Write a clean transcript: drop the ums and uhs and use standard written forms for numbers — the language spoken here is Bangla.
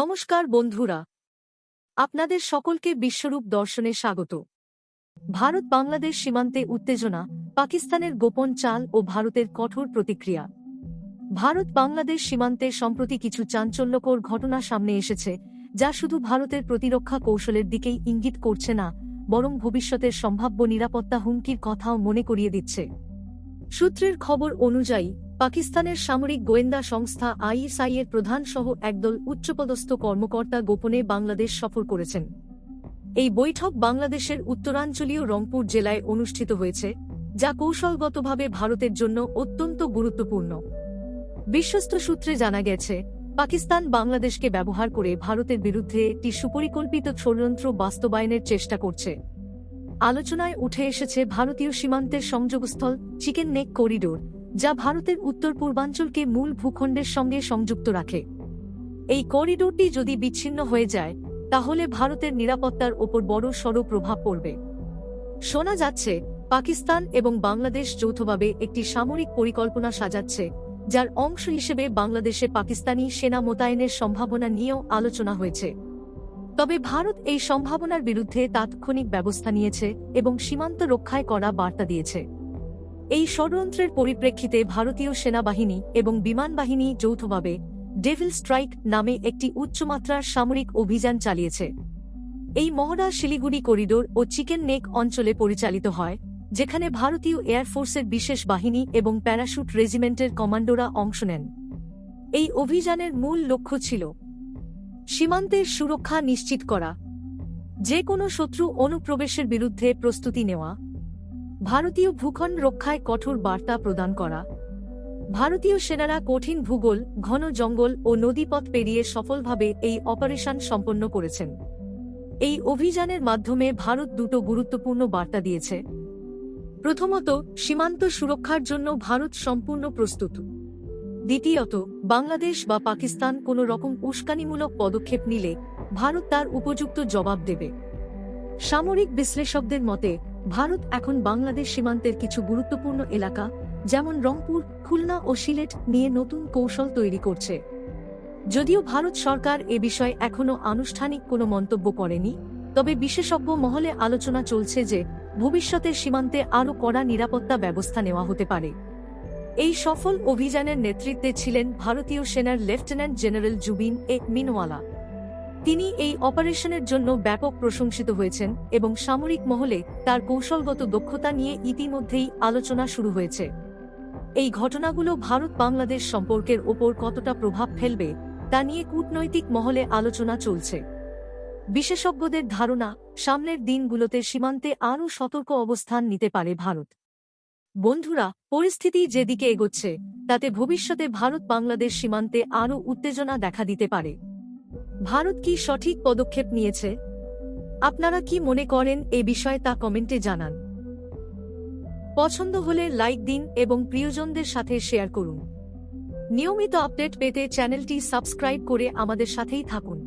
নমস্কার বন্ধুরা, আপনাদের সকলকে বিশ্বরূপ দর্শনে স্বাগত। ভারত বাংলাদেশ সীমান্তে উত্তেজনা, পাকিস্তানের গোপন চাল ও ভারতের কঠোর প্রতিক্রিয়া। ভারত বাংলাদেশ সীমান্তে সম্প্রতি কিছু চাঞ্চল্যকর ঘটনা সামনে এসেছে, যা শুধু ভারতের প্রতিরক্ষা কৌশলের দিকেই ইঙ্গিত করছে না, বরং ভবিষ্যতের সম্ভাব্য নিরাপত্তা হুমকির কথাও মনে করিয়ে দিচ্ছে। সূত্রের খবর অনুযায়ী, পাকিস্তানের সামরিক গোয়েন্দা সংস্থা আইএসআই এর প্রধান সহ একদল উচ্চপদস্থ কর্মকর্তা গোপনে বাংলাদেশ সফর করেছেন। এই বৈঠক বাংলাদেশের উত্তরাঞ্চলীয় রংপুর জেলায় অনুষ্ঠিত হয়েছে, যা কৌশলগতভাবে ভারতের জন্য অত্যন্ত গুরুত্বপূর্ণ। বিশ্বস্ত সূত্রে জানা গেছে, পাকিস্তান বাংলাদেশকে ব্যবহার করে ভারতের বিরুদ্ধে একটি সুপরিকল্পিত ষড়যন্ত্র বাস্তবায়নের চেষ্টা করছে। আলোচনায় উঠে এসেছে ভারতীয় সীমান্তের সংযোগস্থল চিকেন নেক করিডোর, যা ভারতের উত্তর পূর্বাঞ্চলকে মূল ভূখণ্ডের সঙ্গে সংযুক্ত রাখে। এই করিডোরটি যদি বিচ্ছিন্ন হয়ে যায়, তাহলে ভারতের নিরাপত্তার ওপর বড়সড় প্রভাব পড়বে। শোনা যাচ্ছে, পাকিস্তান এবং বাংলাদেশ যৌথভাবে একটি সামরিক পরিকল্পনা সাজাচ্ছে, যার অংশ হিসেবে বাংলাদেশে পাকিস্তানি সেনা মোতায়েনের সম্ভাবনা নিয়েও আলোচনা হয়েছে। তবে ভারত এই সম্ভাবনার বিরুদ্ধে তাৎক্ষণিক ব্যবস্থা নিয়েছে এবং সীমান্ত রক্ষায় কড়া বার্তা দিয়েছে। এই ষড়যন্ত্রের পরিপ্রেক্ষিতে ভারতীয় সেনাবাহিনী এবং বিমান বাহিনী যৌথভাবে ডেভিল স্ট্রাইক নামে একটি উচ্চমাত্রার সামরিক অভিযান চালিয়েছে। এই মহড়া শিলিগুড়ি করিডোর ও চিকেন নেক অঞ্চলে পরিচালিত হয়, যেখানে ভারতীয় এয়ারফোর্সের বিশেষ বাহিনী এবং প্যারাশুট রেজিমেন্টের কমান্ডোরা অংশ নেন। এই অভিযানের মূল লক্ষ্য ছিল সীমান্তের সুরক্ষা নিশ্চিত করা, যে কোনো শত্রু অনুপ্রবেশের বিরুদ্ধে প্রস্তুতি নেওয়া, ভারতীয় ভূখণ্ড রক্ষায় কঠোর বার্তা প্রদান করা। ভারতীয় সেনারা কঠিন ভূগোল, ঘন জঙ্গল ও নদীপথ পেরিয়ে সফলভাবে এই অপারেশন সম্পন্ন করেছেন। এই অভিযানের মাধ্যমে ভারত দুটো গুরুত্বপূর্ণ বার্তা দিয়েছে। প্রথমত, সীমান্ত সুরক্ষার জন্য ভারত সম্পূর্ণ প্রস্তুত। দ্বিতীয়ত, বাংলাদেশ বা পাকিস্তান কোনো রকম উস্কানিমূলক পদক্ষেপ নিলে ভারত তার উপযুক্ত জবাব দেবে। সামরিক বিশ্লেষকদের মতে, ভারত এখন বাংলাদেশ সীমান্তের কিছু গুরুত্বপূর্ণ এলাকা, যেমন রংপুর, খুলনা ও সিলেট নিয়ে নতুন কৌশল তৈরি করছে। যদিও ভারত সরকার এ বিষয়ে এখনও আনুষ্ঠানিক কোনো মন্তব্য করেনি, তবে বিশেষজ্ঞ মহলে আলোচনা চলছে যে ভবিষ্যতে সীমান্তে আরও কড়া নিরাপত্তা ব্যবস্থা নেওয়া হতে পারে। এই সফল অভিযানের নেতৃত্বে ছিলেন ভারতীয় সেনার লেফটেন্যান্ট জেনারেল জুবিন এ মিনওয়ালা। তিনি এই অপারেশনের জন্য ব্যাপক প্রশংসিত হয়েছেন এবং সামরিক মহলে তার কৌশলগত দক্ষতা নিয়ে ইতিমধ্যেই আলোচনা শুরু হয়েছে। এই ঘটনাগুলো ভারত বাংলাদেশ সম্পর্কের ওপর কতটা প্রভাব ফেলবে তা নিয়ে কূটনৈতিক মহলে আলোচনা চলছে। বিশেষজ্ঞদের ধারণা, সামনের দিনগুলোতে সীমান্তে আরও সতর্ক অবস্থান নিতে পারে ভারত। বন্ধুরা, পরিস্থিতি যেদিকে এগোচ্ছে, তাতে ভবিষ্যতে ভারত বাংলাদেশ সীমান্তে আরও উত্তেজনা দেখা দিতে পারে। ভারত কি সঠিক পদক্ষেপ নিয়েছে? আপনারা কি মনে করেন এ বিষয়ে তা কমেন্টে জানান। পছন্দ হলে লাইক দিন এবং প্রিয়জনদের সাথে শেয়ার করুন। নিয়মিত আপডেট পেতে চ্যানেলটি সাবস্ক্রাইব করে আমাদের সাথেই থাকুন।